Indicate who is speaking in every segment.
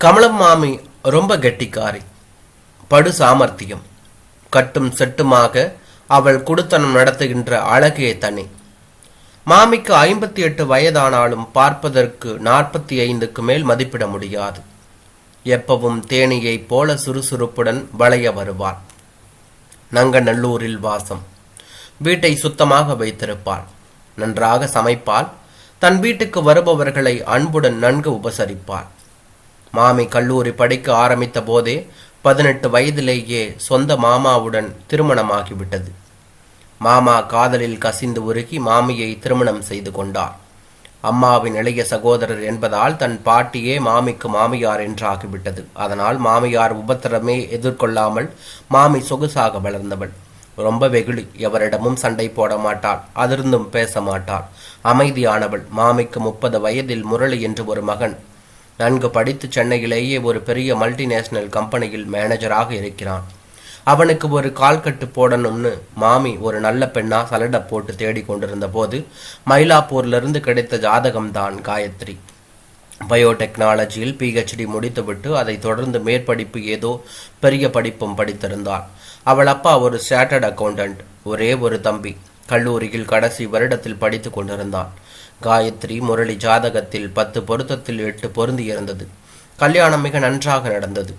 Speaker 1: கமலம் மாமி ரொம்ப கெட்டிக்காரி, படு சாமர்த்தியம். கட்டும் செட்டுமாக அவள் குடுத்தனம் நடத்துகின்ற அழகே தனி. மாமிக்கு 58 வயதானாலும் பார்ப்பதற்கு 45க்கு மேல் மதிப்பிட முடியாது. எப்பவும் தேனியைப் போல சுறுசுறுப்புடன் வளைய வருவாள். நங்கநல்லூரில் வாசம். வீட்டை சுத்தமாக வைத்திருப்பாள். நன்றாக சமைப்பாள். தன் வீட்டுக்கு வருபவர்களை அன்புடன் நன்கு உபசரிப்பாள். மாமி கல்லூரி படிக்க ஆரம்பித்த போதே 18 வயதிலேயே சொந்த மாமாவுடன் திருமணமாகிவிட்டது. மாமா காதலில் கசிந்து உருகி மாமியை திருமணம் செய்து கொண்டார். அம்மாவின் இளைய சகோதரர் என்பதால் தன் பாட்டியே மாமிக்கு மாமியார் என்றாகிவிட்டது. அதனால் மாமியார் உபத்திரமே எதிர்கொள்ளாமல் மாமி சொகுசாக வளர்ந்தவள். ரொம்ப வெகுளி. எவரிடமும் சண்டை போட மாட்டாள். அதிர்ந்தும் பேச மாட்டாள். அமைதியானவள். மாமிக்கு 30 வயதில் முரளி என்று ஒரு மகன். நன்கு படித்து சென்னையிலேயே ஒரு பெரிய மல்டிநேஷனல் கம்பெனியில் மேனேஜராக இருக்கிறான். அவனுக்கு ஒரு கால்கட்டு போடணும்னு மாமி ஒரு நல்ல பெண்ணா சலடை போட்டு தேடி கொண்டிருந்த போது மயிலாப்பூர்லிருந்து கிடைத்த ஜாதகம்தான் காயத்ரி. பயோடெக்னாலஜியில் PhD முடித்துவிட்டு அதை தொடர்ந்து மேற்படிப்பு ஏதோ பெரிய படிப்பும் படித்திருந்தாள். அவள் அப்பா ஒரு சார்ட்டர்ட் அக்கௌண்டன்ட். ஒரே ஒரு தம்பி. கல்லூரியில் கடைசி வருடத்தில் படித்து கொண்டிருந்தான். காயத்ரி முரளி ஜாதகத்தில் 10 பொருத்தத்தில் 8 பொருந்தி இருந்தது. கல்யாணம் மிக நன்றாக நடந்தது.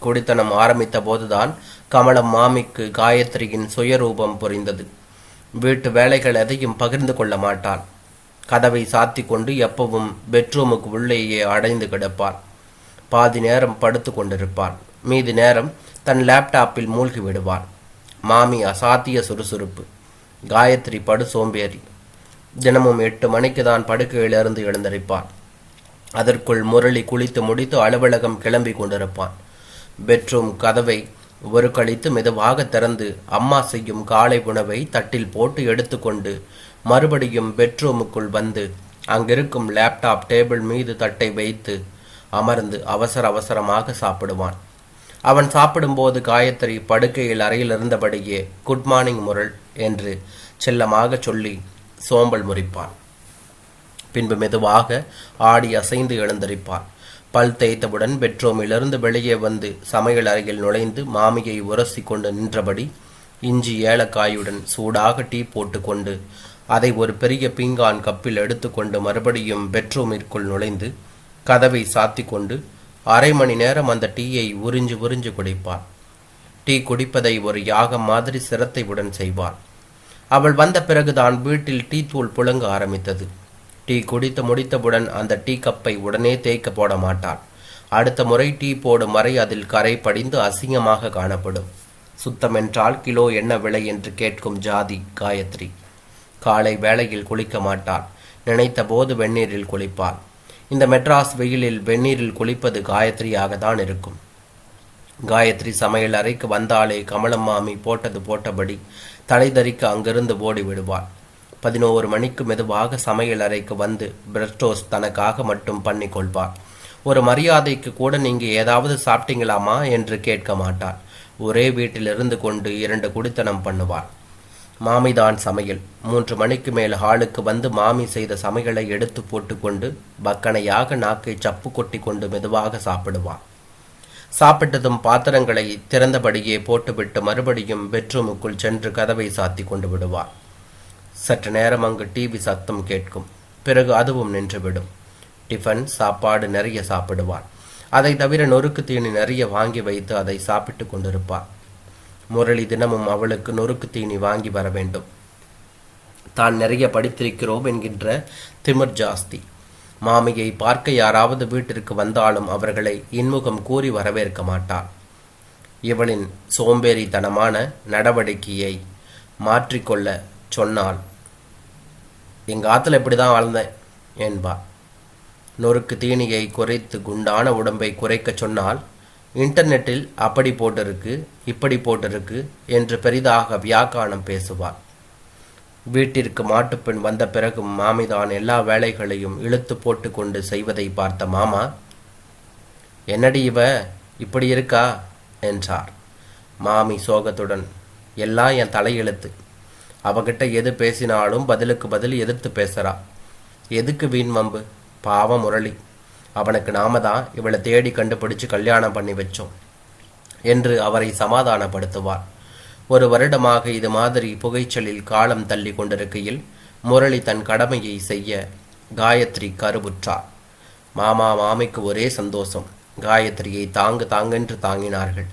Speaker 1: குடித்தனம் ஆரம்பித்த போதுதான் கமலம் மாமிக்கு காயத்ரியின் சுயரூபம் புரிந்தது. வீட்டு வேலைகள் எதையும் பகிர்ந்து கொள்ள மாட்டாள். கதவை சாத்தி கொண்டு எப்பவும் பெட்ரூமுக்கு உள்ளேயே அடைந்து கிடப்பாள். பாதி நேரம் படுத்து கொண்டிருப்பாள். மீதி நேரம் தன் லேப்டாப்பில் மூழ்கி விடுவாள். மாமி அசாத்திய சுறுசுறுப்பு. காயத்ரி படு சோம்பேறி. தினமும் 8 மணிக்கு தான் படுக்கையிலிருந்து எழுந்திருப்பாள். அதற்குள் முரளி குளித்து முடித்து அலுவலகம் கிளம்பி கொண்டிருப்பான். பெட்ரூம் கதவை ஒரு கழித்து மெதுவாக திறந்து அம்மா செய்யும் காலை உணவை தட்டில் போட்டு எடுத்துக்கொண்டு மறுபடியும் பெட்ரூமுக்குள் வந்து அங்கிருக்கும் லேப்டாப் டேபிள் மீது தட்டை வைத்து அமர்ந்து அவசர அவசரமாக சாப்பிடுவான். அவன் சாப்பிடும்போது காயத்ரி படுக்கையில் அறையில் இருந்தபடியே குட் மார்னிங் முரள் என்று செல்லமாக சொல்லி சோம்பல் முறிப்பான். பின்பு மெதுவாக ஆடி அசைந்து எழுந்திருப்பான். பல் தேய்த்தவுடன் பெட்ரூமிலிருந்து வெளியே வந்து சமையல் அறையில் நுழைந்து மாமியை உரசி கொண்டு நின்றபடி இஞ்சி ஏலக்காயுடன் சூடாக டீ போட்டுக்கொண்டு அதை ஒரு பெரிய பீங்கான் கப்பில் எடுத்துக்கொண்டு மறுபடியும் பெட்ரூமிற்குள் நுழைந்து கதவை சாத்தி கொண்டு அரை மணி நேரம் அந்த டீயை உறிஞ்சு உறிஞ்சு குடிப்பாள். டீ குடிப்பதை ஒரு யாகம் மாதிரி சிரத்தையுடன் செய்வாள். அவள் வந்த பிறகுதான் வீட்டில் டீ தூள் புழங்க ஆரம்பித்தது. டீ குடித்து முடித்தவுடன் அந்த டீ கப்பை உடனே தேய்க்க போட மாட்டாள். அடுத்த முறை டீ போடும் வரை அதில் கரை படிந்து அசிங்கமாக காணப்படும். சுத்தமென்றால் கிலோ என்ன விலை என்று கேட்கும் ஜாதி காயத்ரி. காலை வேளையில் குளிக்க மாட்டாள். நினைத்த போது வெந்நீரில் குளிப்பாள். இந்த மெட்ராஸ் வெயிலில் வெந்நீரில் குளிப்பது காயத்ரியாகத்தான் இருக்கும். காயத்ரி சமையல் அறைக்கு வந்தாலே கமலம் மாமி போட்டது போட்டபடி தலைதறிக்க அங்கிருந்து ஓடி விடுவாள். 11 மணிக்கு மெதுவாக சமையல் அறைக்கு வந்து பிரெட் டோஸ்ட் தனக்காக மட்டும் பண்ணி கொள்வாள். ஒரு மரியாதைக்கு கூட நீங்க ஏதாவது சாப்பிட்டீங்களாமா என்று கேட்க மாட்டாள். ஒரே வீட்டில் இருந்து கொண்டு 2 குடித்தனம் பண்ணுவாள். மாமிதான் சமையல். 3 மணிக்கு மேல் ஹாலுக்கு வந்து மாமி செய்த சமையலை எடுத்து போட்டுக்கொண்டு பக்கனையாக நாக்கை சப்பு கொட்டி கொண்டு மெதுவாக சாப்பிடுவாள். சாப்பிட்டதும் பாத்திரங்களை திறந்தபடியே போட்டுவிட்டு மறுபடியும் பெட்ரூமுக்குள் சென்று கதவை சாத்தி கொண்டு விடுவாள். சற்று நேரம் அங்கு டிவி சத்தம் கேட்கும். பிறகு அதுவும் நின்றுவிடும். டிஃபன் சாப்பாடு நிறைய சாப்பிடுவாள். அதை தவிர நொறுக்கு தீனி நிறைய வாங்கி வைத்து அதை சாப்பிட்டு கொண்டிருப்பாள். முரளி தினமும் அவளுக்கு நொறுக்கு தீனி வாங்கி வர வேண்டும். தான் நிறைய படித்திருக்கிறோம் என்கின்ற திமிர் ஜாஸ்தி. மாமியை பார்க்க யாராவது வீட்டிற்கு வந்தாலும் அவர்களை இன்முகம் கூறி வரவேற்க மாட்டாள். இவளின் சோம்பேறித்தனமான நடவடிக்கையை மாற்றிக்கொள்ள சொன்னால் எங்க ஆத்துல இப்படிதான் வாழ்ந்தேன் என்பாள். நொறுக்கு தீனியை குறைத்து குண்டான உடம்பை குறைக்க சொன்னால் இன்டர்நெட்டில் அப்படி போட்டிருக்கு இப்படி போட்டிருக்கு என்று பெரிதாக வியாக்கானம் பேசுவாள். வீட்டிற்கு மாட்டுப்பெண் வந்த பிறகு மாமிதான் எல்லா வேலைகளையும் இழுத்து போட்டு கொண்டு செய்வதை பார்த்த மாமா, என்னடி இவ இப்படி இருக்கா என்றார். மாமி சோகத்துடன், எல்லாம் என் தலையெழுத்து. அவகிட்ட எது பேசினாலும் பதிலுக்கு பதில் எதிர்த்து பேசுறா. எதுக்கு வீண் வம்பு? பாவம் முரளி. அவனுக்கு நாம தான் இவளை தேடி கண்டுபிடிச்சு கல்யாணம் பண்ணி வச்சோம் என்று அவரை சமாதானப்படுத்துவார். ஒரு வருடமாக இது மாதிரி புகைச்சலில் காலம் தள்ளி கொண்டிருக்கையில் முரளி தன் கடமையை செய்ய காயத்ரி கருவுற்றார். மாமா மாமிக்கு ஒரே சந்தோஷம். காயத்ரியை தாங்கென்று தாங்கினார்கள்.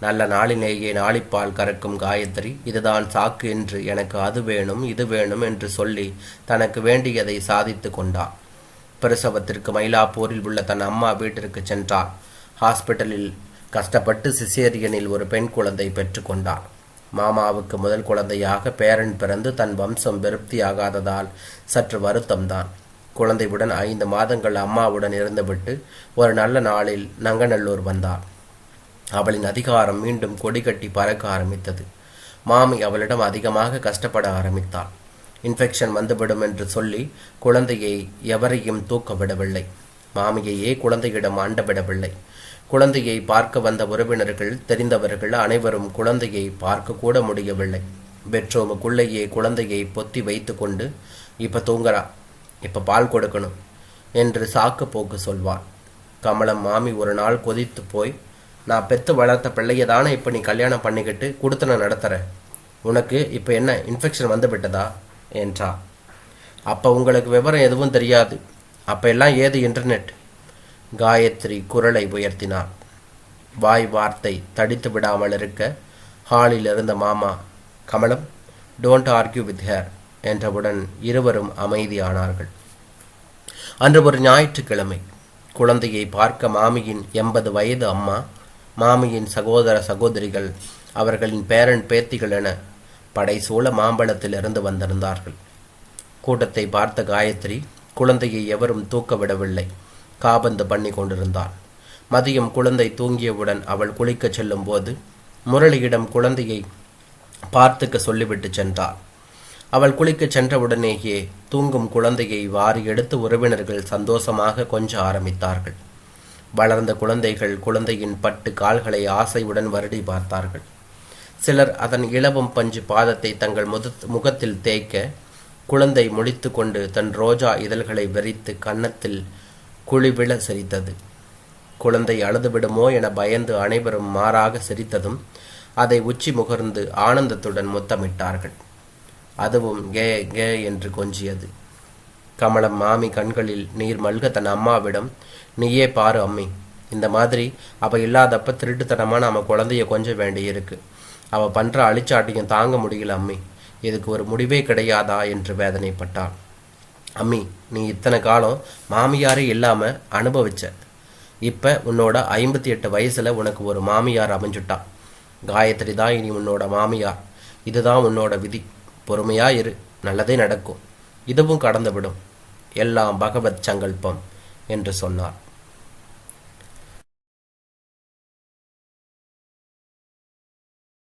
Speaker 1: நல்ல நாளிலேயே நாளிப்பால் கறக்கும் காயத்ரி இதுதான் சாக்கு என்று எனக்கு அது வேணும் இது வேணும் என்று சொல்லி தனக்கு வேண்டியதை சாதித்து கொண்டார். பிரசவத்திற்கு மயிலாப்பூரில் உள்ள தன் அம்மா வீட்டிற்கு சென்றார். ஹாஸ்பிட்டலில் கஷ்டப்பட்டு சிசேரியனில் ஒரு பெண் குழந்தை பெற்றுக்கொண்டார். மாமாவுக்கு முதல் குழந்தையாக பேரன் பிறந்து தன் வம்சம் திருப்தியாகாததால் சற்று வருத்தம்தான். குழந்தையுடன் 5 மாதங்கள் அம்மாவுடன் இருந்துவிட்டு ஒரு நல்ல நாளில் நங்கநல்லூர் வந்தார். அவளின் அதிகாரம் மீண்டும் கொடிகட்டி பறக்க ஆரம்பித்தது. மாமி அவளிடம் அதிகமாக கஷ்டப்பட ஆரம்பித்தாள். இன்ஃபெக்ஷன் வந்துவிடும் என்று சொல்லி குழந்தையை எவரையும் தூக்க விடவில்லை. மாமியையே குழந்தையிடம் ஆண்டவிடவில்லை. குழந்தையை பார்க்க வந்த உறவினர்கள் தெரிந்தவர்கள் அனைவரும் குழந்தையை பார்க்க கூட முடியவில்லை. பெட்ரூமுக்குள்ளேயே குழந்தையை பொத்தி வைத்து கொண்டு இப்ப தூங்குறா, இப்ப பால் கொடுக்கணும் என்று சாக்கு போக்கு சொல்வார். கமலம் மாமி ஒரு நாள் கொதித்து போய், நான் பெத்து வளர்த்த பிள்ளைய தானே இப்ப நீ கல்யாணம் பண்ணிக்கிட்டு குடுத்தன நடத்துற, உனக்கு இப்ப என்ன இன்ஃபெக்ஷன் வந்து விட்டதா என்றா. அப்ப உங்களுக்கு விவரம் எதுவும் தெரியாது, அப்ப எல்லாம் ஏது இன்டர்நெட். காயத்ரி குரலை உயர்த்தினார். வாய் வார்த்தை தடித்து விடாமல் இருக்க ஹாலில் இருந்த மாமா, கமலம் டோன்ட் ஆர்கியூ வித் ஹேர் என்றவுடன் இருவரும் அமைதியானார்கள். அன்று ஒரு ஞாயிற்றுக்கிழமை. குழந்தையை பார்க்க மாமியின் 80 வயது அம்மா, மாமியின் சகோதர சகோதரிகள், அவர்களின் பேரன் பேத்திகள் என படைசூழ மாம்பழத்திலிருந்து வந்திருந்தார்கள். கூட்டத்தை பார்த்த காயத்ரி குழந்தையை எவரும் தூக்க விடவில்லை. காபந்து பண்ணி கொண்டிருந்தாள். மதியம் குழந்தை தூங்கியவுடன் அவள் குளிக்கச் செல்லும் போது முரளியிடம் குழந்தையை பார்த்துக்க சொல்லிவிட்டு சென்றாள். அவள் குளிக்கச் சென்றவுடனேயே தூங்கும் குழந்தையை வாரி எடுத்து உறவினர்கள் சந்தோஷமாக கொஞ்ச ஆரம்பித்தார்கள். வளர்ந்த குழந்தைகள் குழந்தையின் பட்டு கால்களை ஆசையுடன் வருடி பார்த்தார்கள். சிலர் அதன் இலவம் பஞ்சு பாதத்தை தங்கள் முகத்தில் தேய்க்க, குழந்தை முழித்து கொண்டு தன் ரோஜா இதழ்களை விரித்து கன்னத்தில் குழிவிழ சிரித்தது. குழந்தை அழுதுவிடுமோ என பயந்து அனைவரும் மாறாக சிரித்ததும் அதை உச்சி முகர்ந்து ஆனந்தத்துடன் முத்தமிட்டார்கள். அதுவும் கே கே என்று கொஞ்சியது. கமலம் மாமி கண்களில் நீர் மல்க தன் அம்மாவிடம், நீயே பாரு அம்மி, இந்த மாதிரி அவ இல்லாதப்ப திருட்டுத்தனமா நாம குழந்தைய கொஞ்ச வேண்டியிருக்கு. அவ பண்ற அழிச்சாட்டியம் தாங்க முடியல அம்மி, இதுக்கு ஒரு முடிவே கிடையாதா என்று வேதனைப்பட்டாள். அம்மி, நீ இத்தனை காலம் மாமியாரே இல்லாம அனுபவிச்ச. இப்ப உன்னோட 58 வயசுல உனக்கு ஒரு மாமியார் அமைஞ்சுட்டா. காயத்ரி தான் இனி உன்னோட மாமியார். இதுதான் உன்னோட விதி. பொறுமையா இரு, நல்லதே நடக்கும். இதுவும் கடந்து விடும். எல்லாம் பகவத் சங்கல்பம் என்று சொன்னார்.